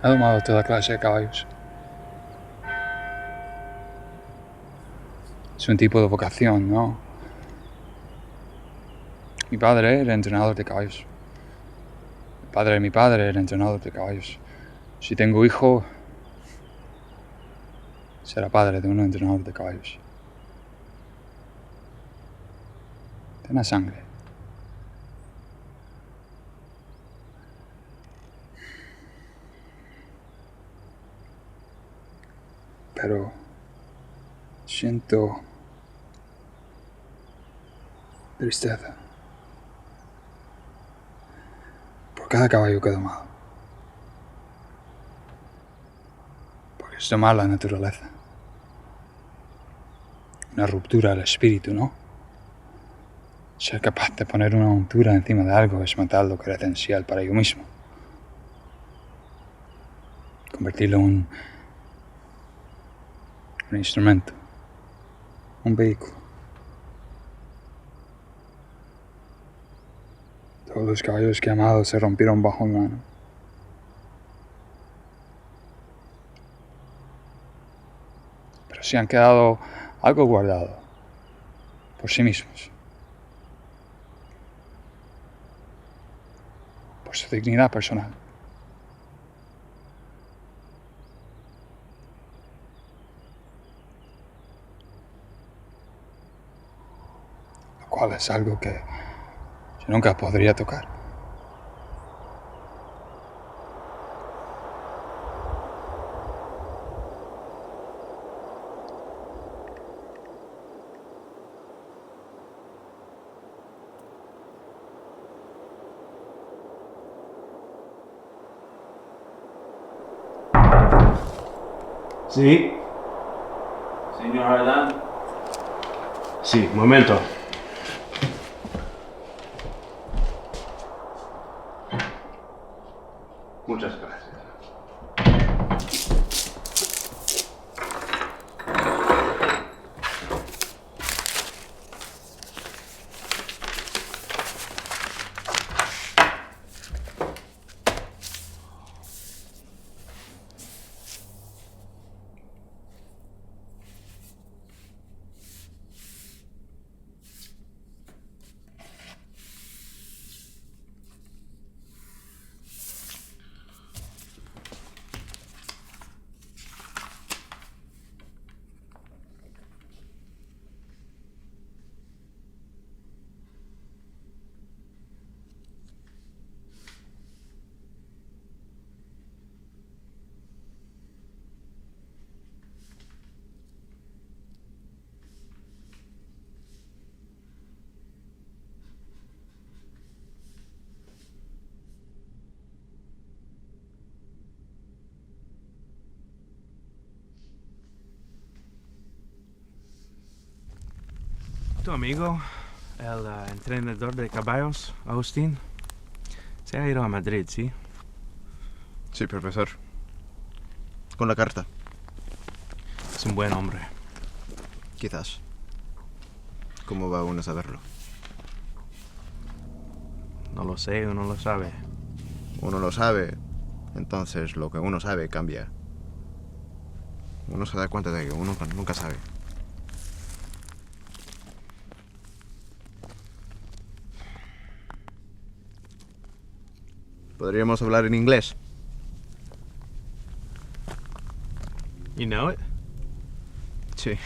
He domado toda clase de caballos. Es un tipo de vocación, ¿no? Mi padre era entrenador de caballos. El padre de mi padre era entrenador de caballos. Si tengo hijo, será padre de un entrenador de caballos. Tiene sangre. Pero siento tristeza por cada caballo que he domado. Porque es domar la naturaleza. Una ruptura del espíritu, ¿no? Ser capaz de poner una montura encima de algo es matar lo que era esencial para ello mismo. Convertirlo en un instrumento, un vehículo. Todos los caballos que he amado se rompieron bajo mi mano. Pero se han quedado algo guardado por sí mismos. Por su dignidad personal. Lo cual es algo que yo nunca podría tocar. Sí. Señor Ardan. Sí, momento. Muchas gracias. Tu amigo, el entrenador de caballos, Agustín, se ha ido a Madrid, ¿sí? Sí, profesor. Con la carta. Es un buen hombre. Quizás. ¿Cómo va uno a saberlo? No lo sé, uno lo sabe. Uno lo sabe, entonces lo que uno sabe cambia. Uno se da cuenta de que uno nunca sabe. ¿Podríamos hablar en inglés? You know it? Sí.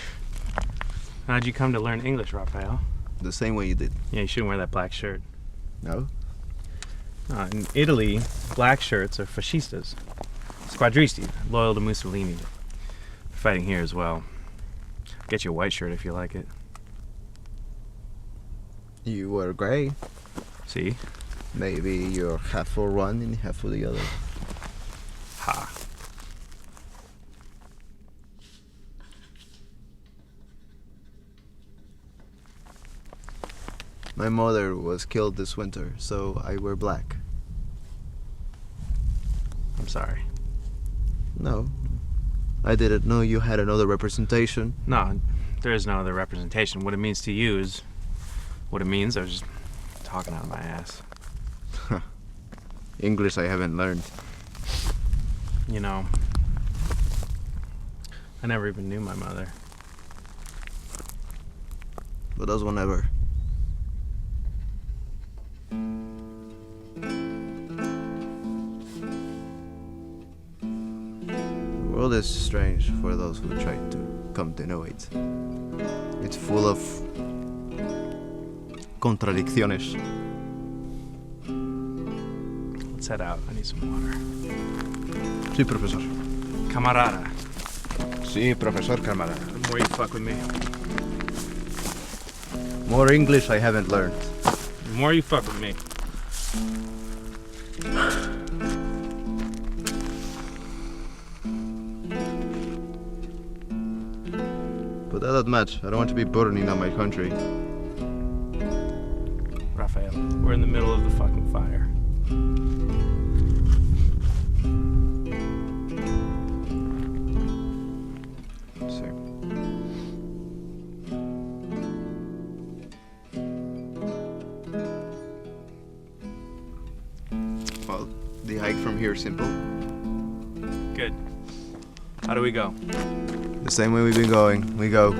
How'd you come to learn English, Raphael? The same way you did. Yeah, you shouldn't wear that black shirt. No? In Italy, black shirts are fascistas. Squadristi, loyal to Mussolini. They're fighting here as well. Get you a white shirt if you like it. You were gray. See? Maybe you're half for one and half for the other. Ha. My mother was killed this winter, so I wear black. I'm sorry. No. I didn't know you had another representation. No, there is no other representation. What it means to you is what it means. I was just talking out of my ass. English I haven't learned. You know, I never even knew my mother. But does one ever? The world is strange for those who try to come to know it. It's full of contradicciones. Let's head out. I need some water. Sí, profesor. Camarada. Sí, profesor camarada. The more you fuck with me, More English I haven't learned. the more you fuck with me. But that doesn't match. I don't want to be burning on my country. Rafael, we're in the middle of the fucking fire. Sí. Well, the hike from here is simple. Good. How do we go? The same way we've been going. We go.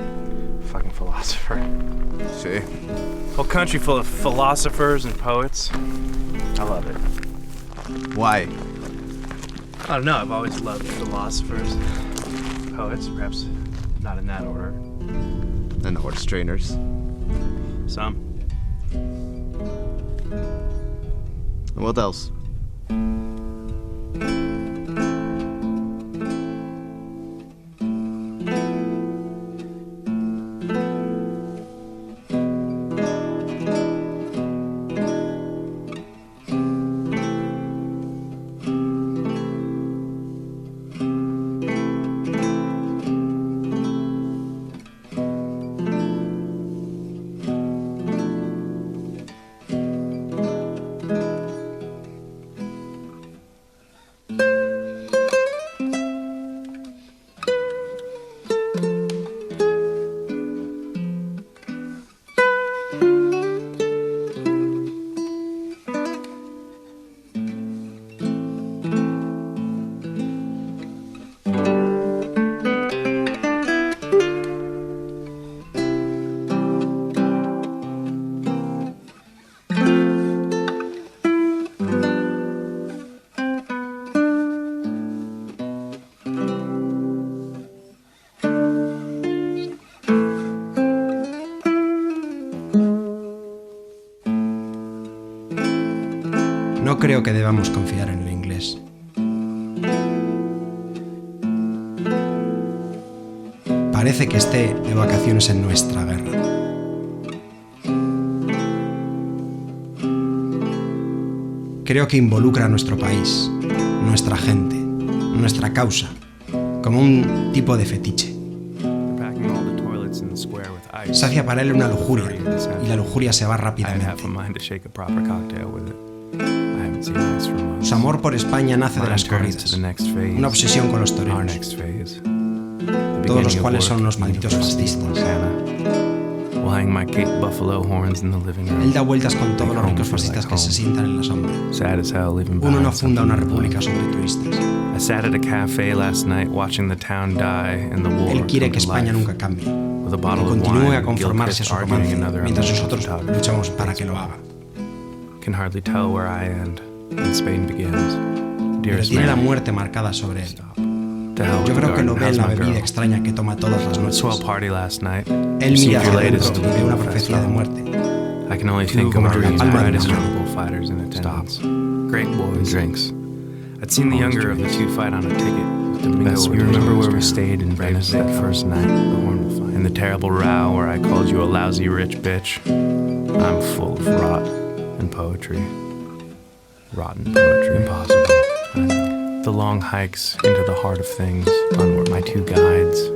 Fucking philosopher. Sí. Whole country full of philosophers and poets. I love it. Why? I don't know, I've always loved philosophers, poets, perhaps not in that order. And horse trainers. Some. And what else? No creo que debamos confiar en el inglés. Parece que esté de vacaciones en nuestra guerra. Creo que involucra a nuestro país, nuestra gente, nuestra causa, como un tipo de fetiche. Sacia para él una lujuria, y la lujuria se va rápidamente. Su amor por España nace de las corridas, una obsesión con los toreros, todos los cuales son unos malditos fascistas. Él da vueltas con todos los ricos fascistas que se sientan en la sombra. Uno no funda una república sobre turistas. Él quiere que España nunca cambie, que continúe a conformarse a su romance, mientras nosotros luchamos para que lo haga. Pero tiene la muerte marcada sobre él. Yo creo que lo ve en la bebida extraña que toma todas las noches. Él mira hacia adentro y ve una profecía de muerte. Luego como la palma de una mano. I'd seen the younger of the two fight on a ticket. Best we remember where we stayed in Venice that first night, in the terrible row where I called you a lousy rich bitch. I'm full of rot and poetry. Rotten poetry. Impossible. I know. The long hikes into the heart of things, on my two guides.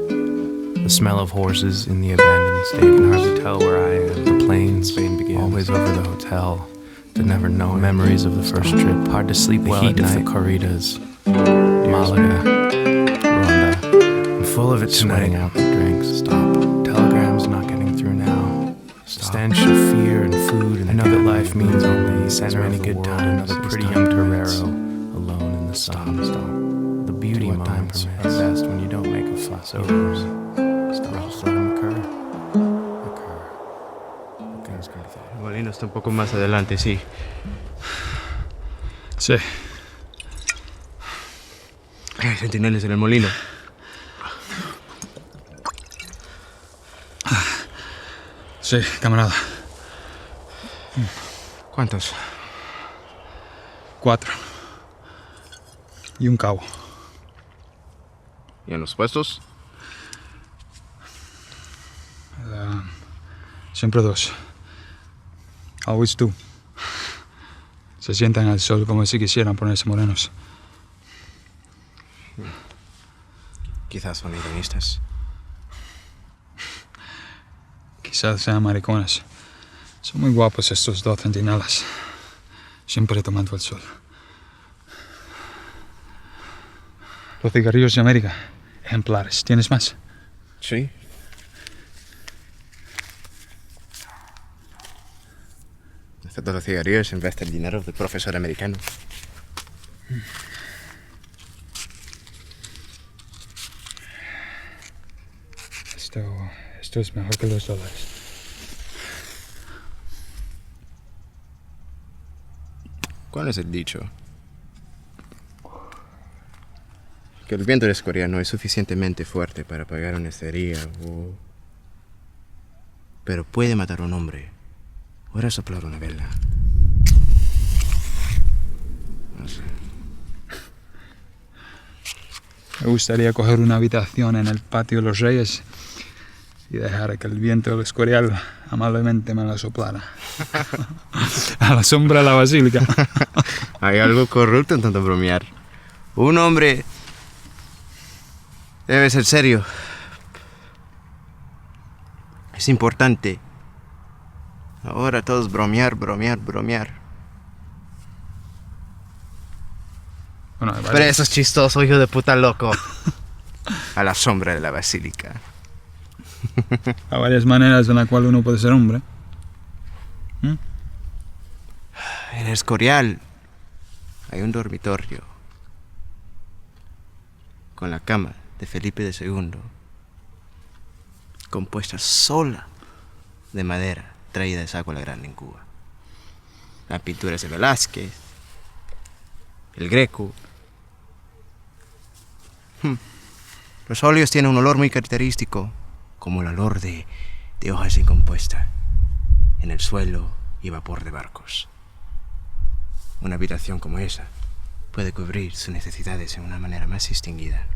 The smell of horses in the abandoned state. I can hardly tell where I am. The plains, Spain begins. Always over the hotel. To never know memories of the first trip. Hard to sleep well at night. The heat of the corridas. Malaga. Ronda. I'm full of it tonight. Sweating out the drinks. Stop. Telegrams not getting through now. Stop. Stench of fear and food. And I know that life means only center any good time. Another pretty young torero alone in the sun. Stop. The beauty moments are best when you don't make a fuss over them. Just let them occur. What things can be thought. El molino está un poco más adelante, sí. Sí. Hay centinelas en el molino. Sí, camarada. ¿Cuántos? 4. Y un cabo. ¿Y en los puestos? Siempre 2. Always 2. Se sientan al sol como si quisieran ponerse morenos. Quizás son ironistas. Quizás sean maricones. Son muy guapos estos 2 centinelas. Siempre tomando el sol. Los cigarrillos de América. Ejemplares. ¿Tienes más? Sí. Acepto los cigarrillos en vez del dinero del profesor americano. Esto es mejor que los $. ¿Cuál es el dicho? Que el viento de Escorial no es suficientemente fuerte para apagar una estería o... pero puede matar a un hombre o resoplar una vela. No sé. Me gustaría coger una habitación en el patio de los Reyes y dejar que el viento del Escorial amablemente me la soplara. A la sombra de la basílica. Hay algo corrupto en tanto bromear. Un hombre debe ser serio. Es importante. Ahora todos bromear. Bueno, Pero eso es chistoso, hijo de puta loco. A la sombra de la basílica. hay varias maneras en las cuales uno puede ser hombre. En Escorial hay un dormitorio con la cama de Felipe II, compuesta sola de madera traída de Sagua la Grande en Cuba. Las pinturas de Velázquez, el Greco. Los óleos tienen un olor muy característico, como el olor de hojas en compuesta, en el suelo y vapor de barcos. Una habitación como esa puede cubrir sus necesidades en una manera más distinguida.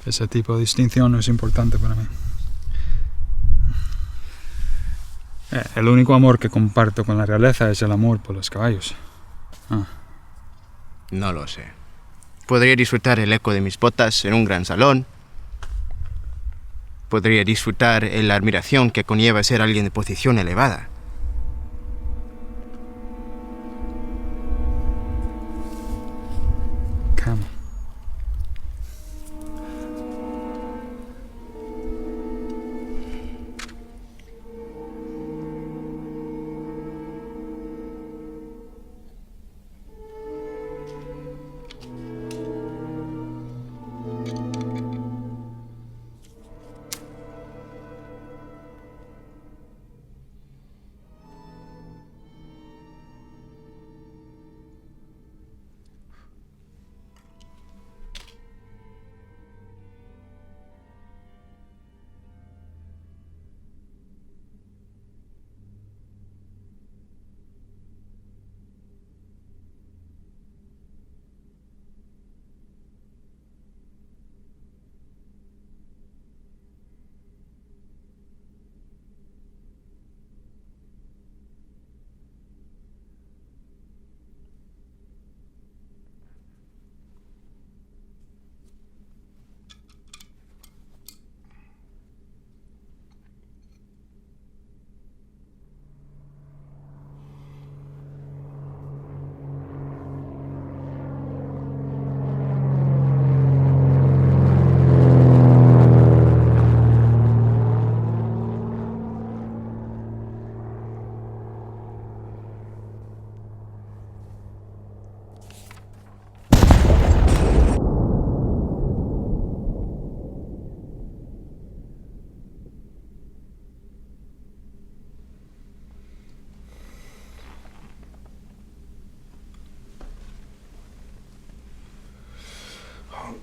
Ese tipo de distinción no es importante para mí. El único amor que comparto con la realeza es el amor por los caballos. No lo sé. Podría disfrutar el eco de mis botas en un gran salón. Podría disfrutar la admiración que conlleva ser alguien de posición elevada. Cama.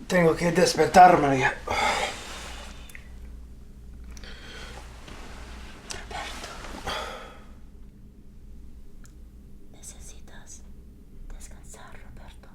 Tengo que despertarme ya. Necesitas descansar, Roberto.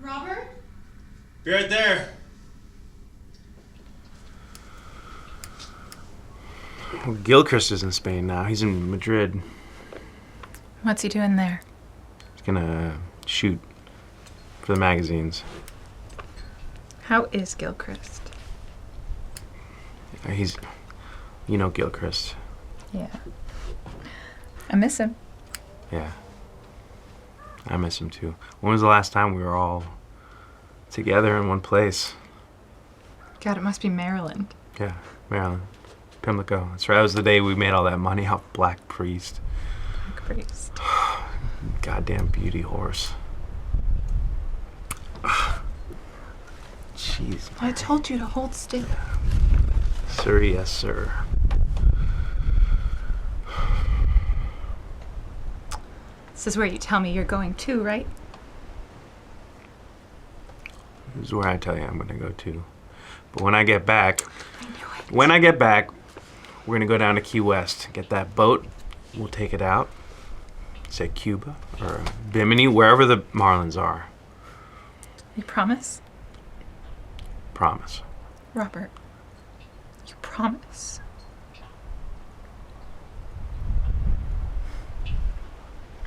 Robert? Be right there. Well, Gilchrist is in Spain now. He's in Madrid. What's he doing there? He's gonna shoot for the magazines. How is Gilchrist? He's, you know, Gilchrist. Yeah. I miss him. Yeah. I miss him too. When was the last time we were all together in one place? God, it must be Maryland. Yeah, Maryland. Pimlico. That's right. That was the day we made all that money off Black Priest. Black Priest. Goddamn beauty horse. Jeez. I told you to hold still. Sir, yes, sir. This is where you tell me you're going too, right? This is where I tell you I'm gonna go too. But when I get back, I knew it. we're gonna go down to Key West, get that boat, we'll take it out, say Cuba or Bimini, wherever the Marlins are. You promise? Promise. Robert, you promise?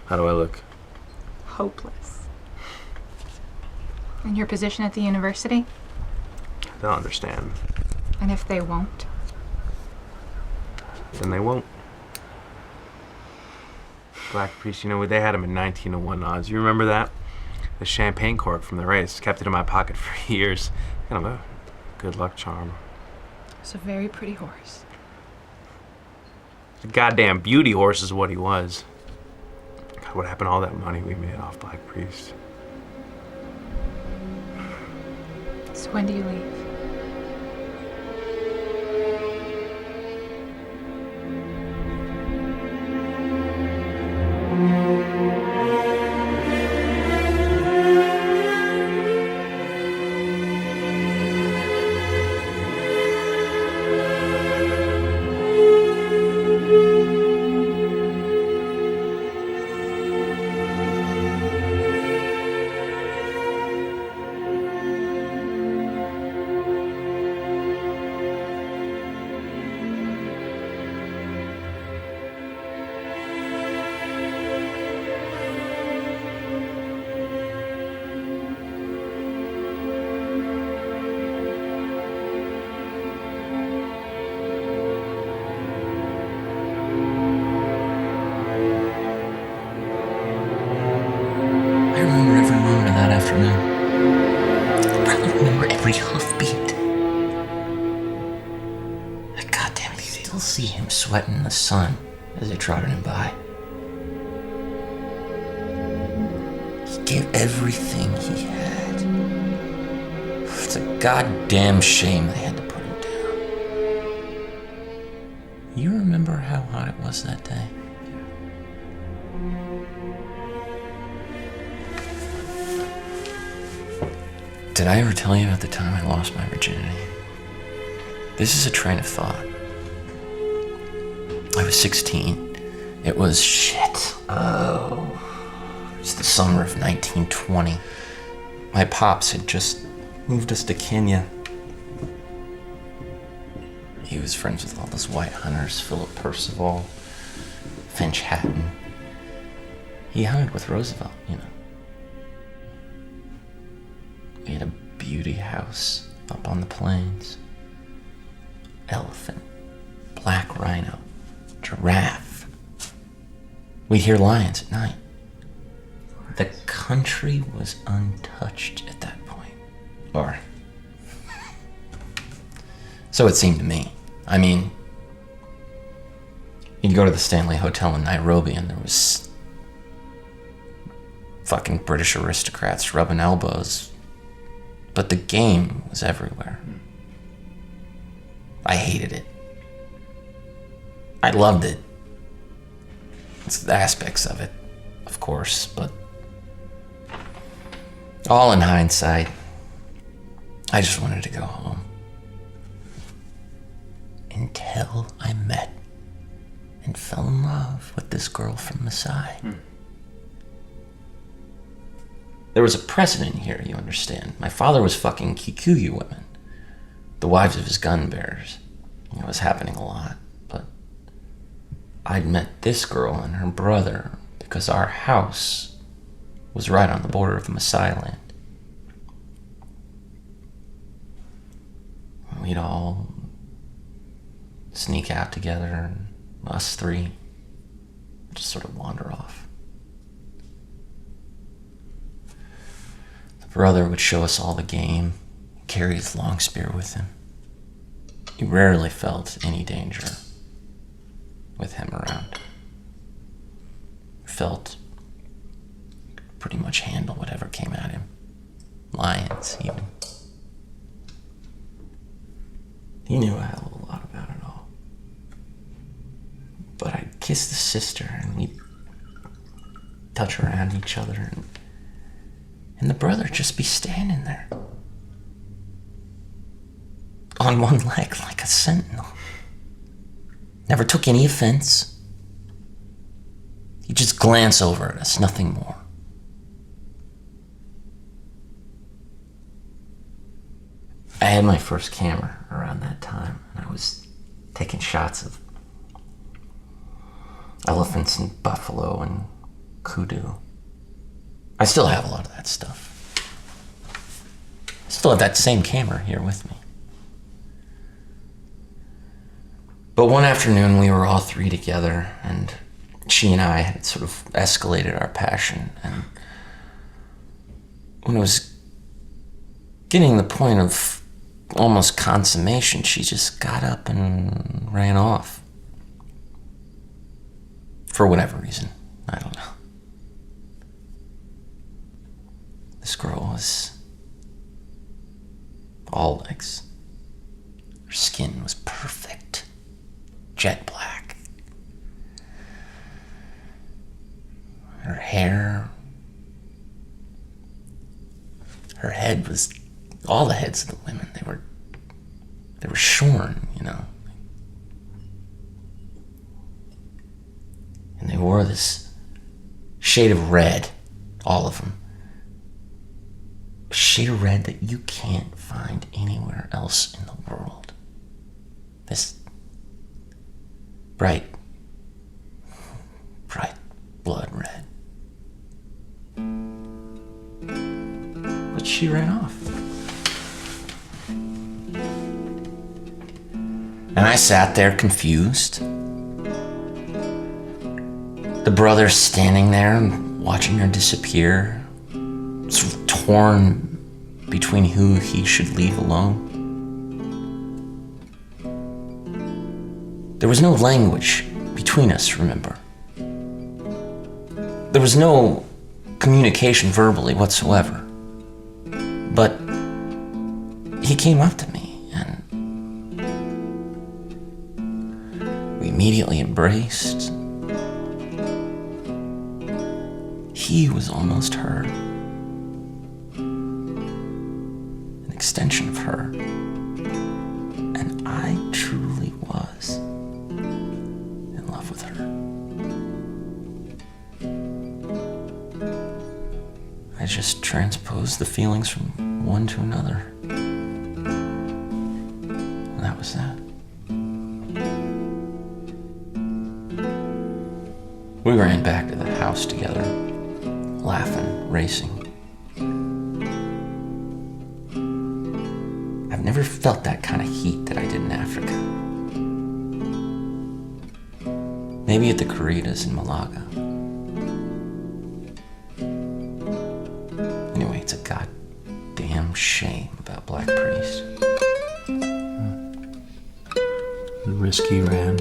How do I look? Hopeless. And your position at the university? They'll understand. And if they won't? Then they won't. Black Priest, you know, they had him in 19-1 odds. You remember that? The champagne cork from the race. Kept it in my pocket for years. Kind of a good luck charm. It's a very pretty horse. A goddamn beauty horse is what he was. God, what happened to all that money we made off Black Priest? So when do you leave? Sweating in the sun as they trotted him by. He gave everything he had. It's a goddamn shame they had to put him down. You remember how hot it was that day? Did I ever tell you about the time I lost my virginity? This is a train of thought. I was 16. It was shit. It's the summer of 1920. My pops had just moved us to Kenya. He was friends with all those white hunters, Philip Percival, Finch Hatton. He hunted with Roosevelt, you know. We had a beauty house up on the plains. Elephant, black rhino, giraffe. We'd hear lions at night. The country was untouched at that point. Or so it seemed to me. I mean, you'd go to the Stanley Hotel in Nairobi and there was fucking British aristocrats rubbing elbows. But the game was everywhere. I hated it. I loved it. It's the aspects of it, of course, but all in hindsight, I just wanted to go home. Until I met and fell in love with this girl from Masai. There was a precedent here, you understand. My father was fucking Kikuyu women, the wives of his gun bearers. It was happening a lot, but I'd met this girl and her brother because our house was right on the border of Masai land. We'd all sneak out together, and us three just sort of wander off. Brother would show us all the game, carry his long spear with him. He rarely felt any danger with him around. Felt he could pretty much handle whatever came at him. Lions, even. He knew a hell of a lot about it all. But I'd kiss the sister and we'd touch around each other and the brother'd just be standing there. On one leg like a sentinel. Never took any offense. He'd just glance over at us, nothing more. I had my first camera around that time, and I was taking shots of elephants and buffalo and kudu. I still have a lot of that stuff. I still have that same camera here with me. But one afternoon we were all three together, and she and I had sort of escalated our passion, and when it was getting the point of almost consummation, she just got up and ran off. For whatever reason, I don't know. This girl was all legs. Her skin was perfect. Jet black. Her hair. Her head was, all the heads of the women, they were shorn, you know. And they wore this shade of red, all of them. A shade of red that you can't find anywhere else in the world. This bright blood red. But she ran off. And I sat there confused. The brother standing there and watching her disappear, sort of torn between who he should leave alone. There was no language between us, remember? There was no communication verbally whatsoever. But he came up to me and we immediately embraced. He was almost her. An extension of her. And I truly was in love with her. I just transposed the feelings from one to another. And that was that. We ran back to the house together, laughing, racing. I've never felt that kind of heat that I did in Africa. Maybe at the corridas in Malaga. Anyway, it's a goddamn shame about Black Priest. The risk he ran.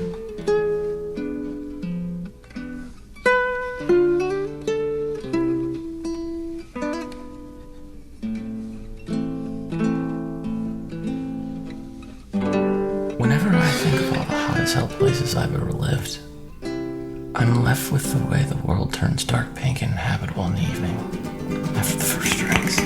Whenever I think of all the hot as hell places I've ever lived, I'm left with the way the world turns dark pink and inhabitable in the evening after the first drinks.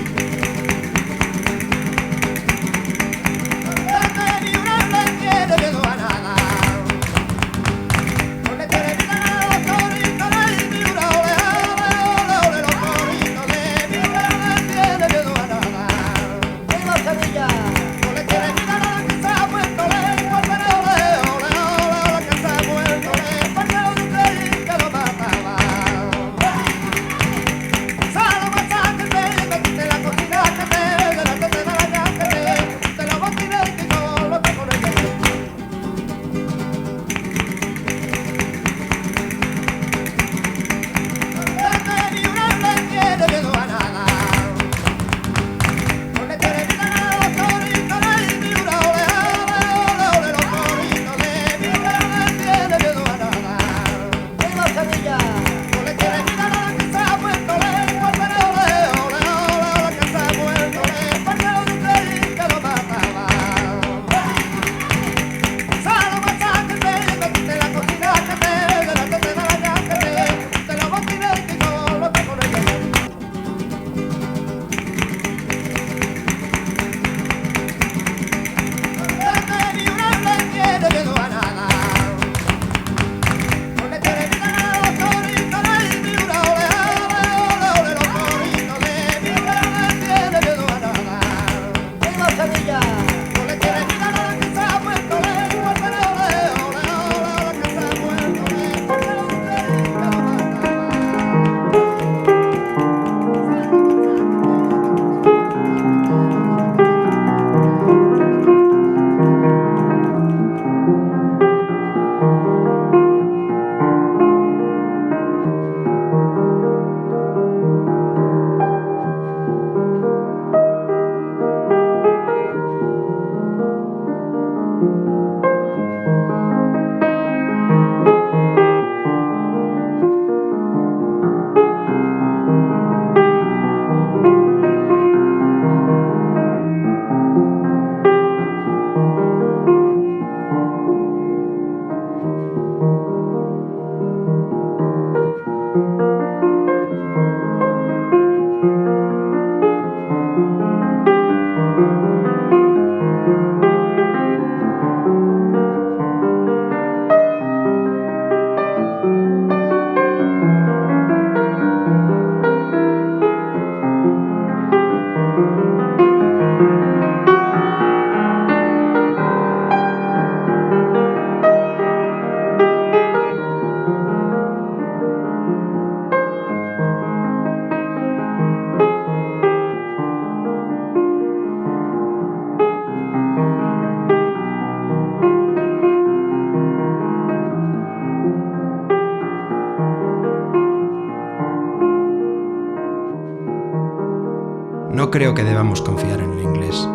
creo que debamos confiar en el inglés.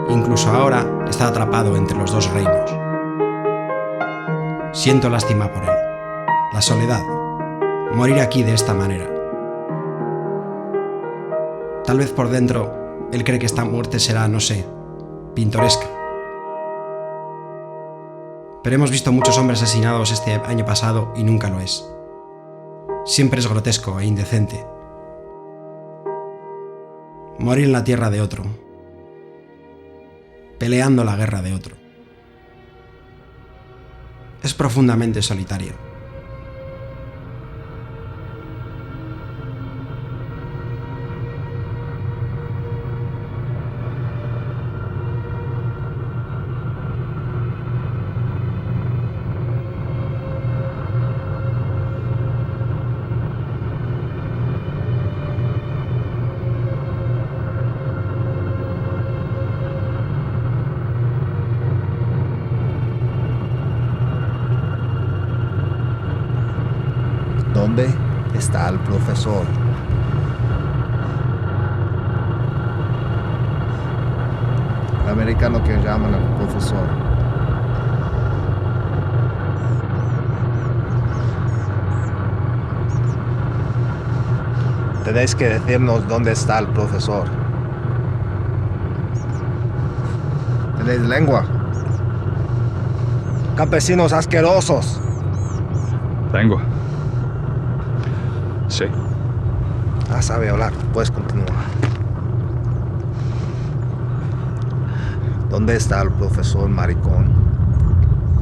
Incluso ahora está atrapado entre los dos reinos. Siento lástima por él. La soledad. Morir aquí de esta manera. Tal vez por dentro, él cree que esta muerte será, no sé, pintoresca. Pero hemos visto muchos hombres asesinados este año pasado y nunca lo es. Siempre es grotesco e indecente. Morir en la tierra de otro. Peleando la guerra de otro. Es profundamente solitario. ¿Dónde está el profesor? El americano que llaman al profesor. Tenéis que decirnos dónde está el profesor. ¿Tenéis lengua? Campesinos asquerosos. Tengo. Sí. Ah, sabe hablar. Puedes continuar. ¿Dónde está el profesor maricón?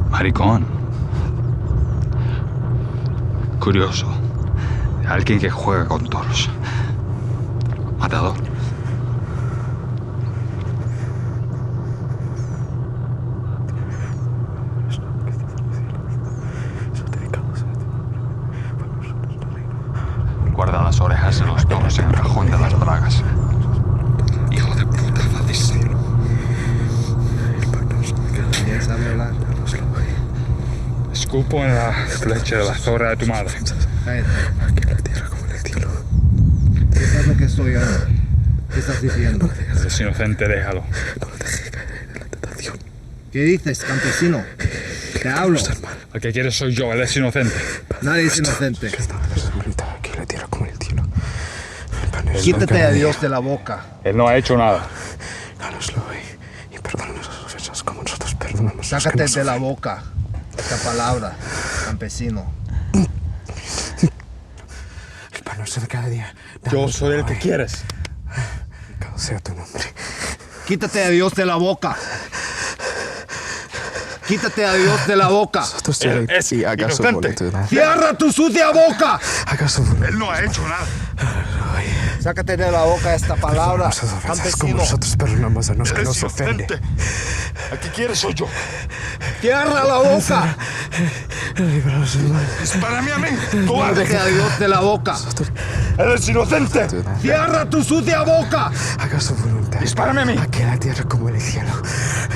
Maricón. Curioso. Alguien que juega con toros. Matador. Guarda las orejas de los toros en el cajón de las bragas. Hijo de puta, fascista. ¿Quién sabe hablar? Escupo en la flecha de la zorra de tu madre. Cállate. Aquí en la tierra como en el cielo. ¿Qué es lo que estoy oyendo? ¿Qué estás diciendo? Es inocente, déjalo. No lo dejé caer en la tentación. ¿Qué dices, campesino? Te hablo. El que quieres soy yo, él es inocente. Nadie es inocente. Aquí en la tierra como en el cielo. Quítate a Dios de la boca. Él no ha hecho nada. Háganoslo y perdona nuestras ofensas como nosotros perdonamos. Sácate de la boca esta palabra, campesino. El pan nuestro de cada día. Yo soy el que quieres. Pecado sea tu nombre. Quítate a Dios de la boca. Quítate a Dios de la boca. Él es inocente. ¡Cierra tu sucia boca! Él no ha hecho nada. Sácate de la boca esta palabra, campesino. Como nosotros perdonamos a los que Él nos es ofenden. inocente. El que quieres soy yo. ¡Cierra la boca! Dispárame a mí, cobarde. Quítate a Dios de la boca. Él es inocente. ¡Cierra tu sucia boca! Haga su voluntad. Dispárame a mí. Aquí en la tierra como en el cielo.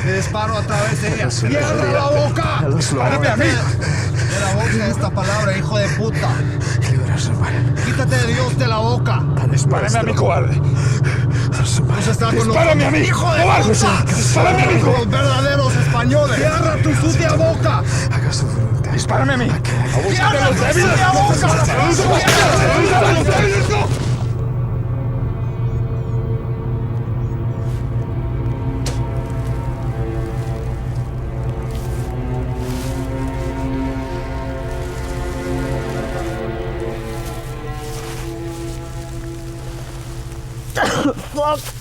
Te disparo a través de ella. ¡Cierra la boca! Dispárame a mí. De la boca esta palabra, hijo de puta. Quítate de Dios de la boca. Dispárame a mí, cobarde. Dios está con Dispárame a mí. ¡Hijo de cobarde. puta! Dispárame a mí. Los verdaderos españoles. ¡Cierra tu sucia boca! Haga su voluntad. Dispárame a mí. ¡Cierra tu sucia boca! Fuck.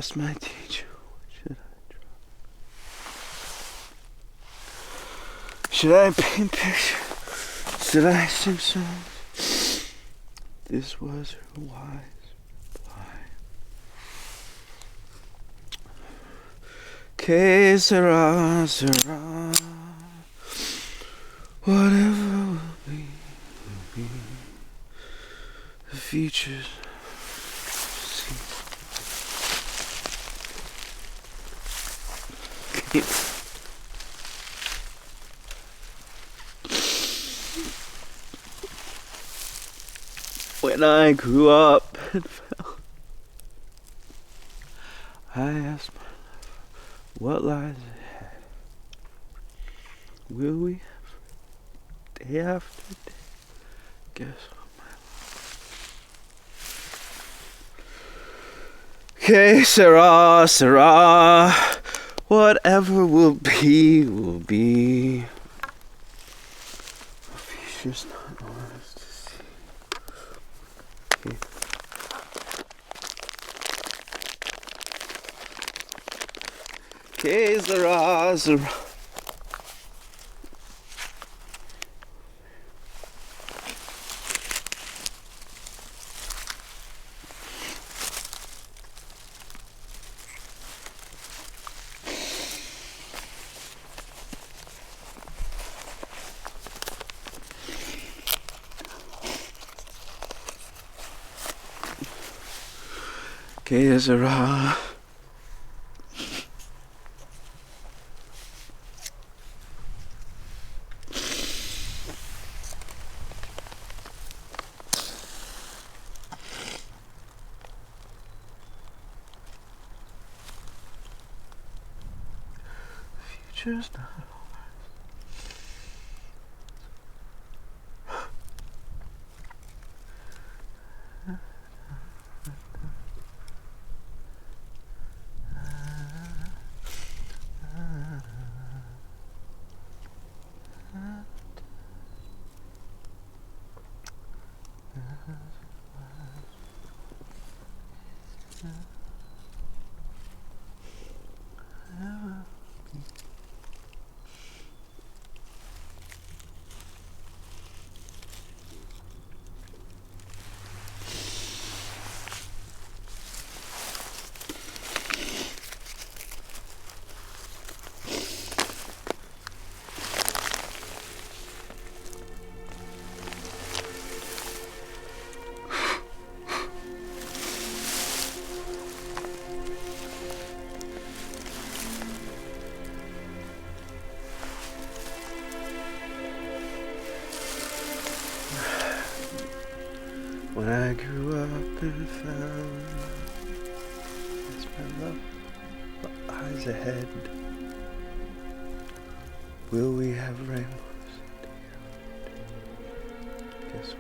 asked my teacher, what should I paint pictures? Should I sing songs? This was her wise reply. Que sera, sera. Whatever will be, will be. The future's when I grew up and fell, I asked my lover, what lies ahead? Will we have day after day? Guess what, my love? Que sera, sera. Whatever will be, will be. The future's not ours to see. Que sera, sera. Que sera. Future's not ours. When I grew up and found, it's my love, what lies ahead? Will we have rainbows? Guess what?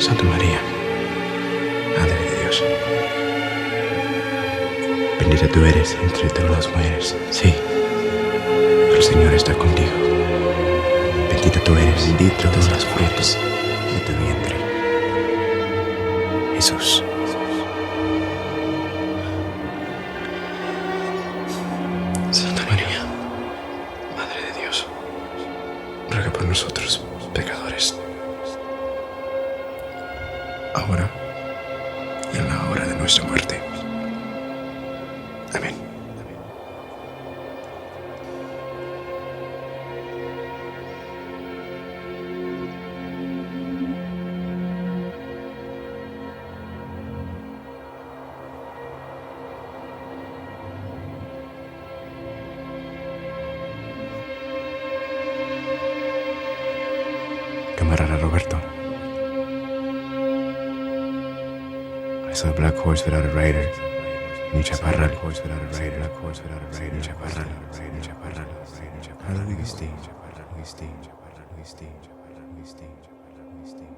Santa María, Madre de Dios, bendita tú eres entre todas las mujeres. Sí, el Señor está contigo. Bendita tú eres entre todas las frutas de tu vientre, Jesús. Santa María, Madre de Dios, ruega por nosotros, pecadores, ahora y en la hora de nuestra muerte. Amén. Camarada Roberto, I saw a black horse without a rider. Ni chaparral, horse without a rider, black horse without a rider, chaparral, chaparral, chaparral, Agustín, chaparral, Agustín, chaparral, Agustín, chaparral, Agustín, chaparral, Agustín.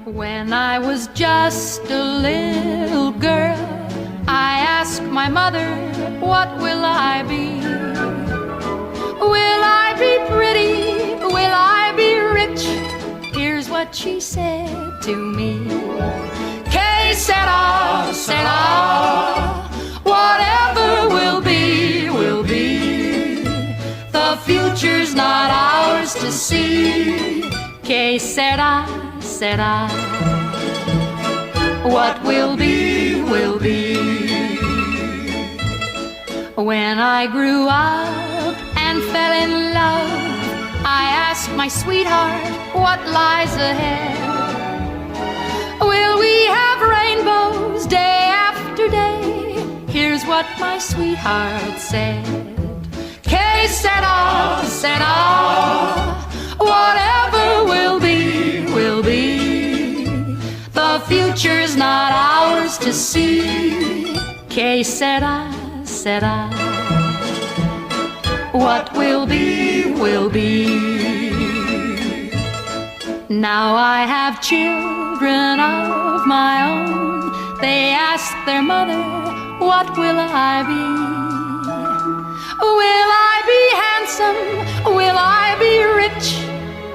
When I was just a little girl, I asked my mother, what will I be? Will I be pretty? Will I be rich? Here's what she said to me. Que sera, sera, whatever will be, will be. The future's not ours to see. Que sera, sera, what will be, will be. When I grew up and fell in love, I asked my sweetheart what lies ahead. Will we have rainbows day after day? Here's what my sweetheart said. Que sera, sera, whatever will be, will be. The future's not ours to see. Que sera, sera, what will be, will be. Now I have children of my own. They ask their mother, what will I be? Will I be handsome? Will I be rich?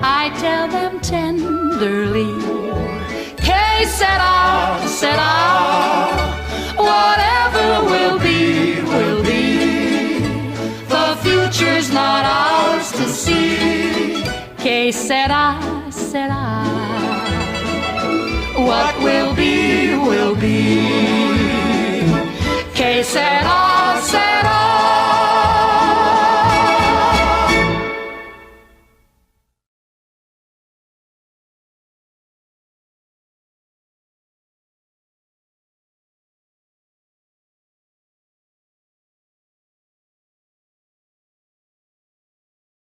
I tell them tenderly. Que sera, sera, whatever will be, will be. The future's not ours to see. Que sera, sera, what will be, will be.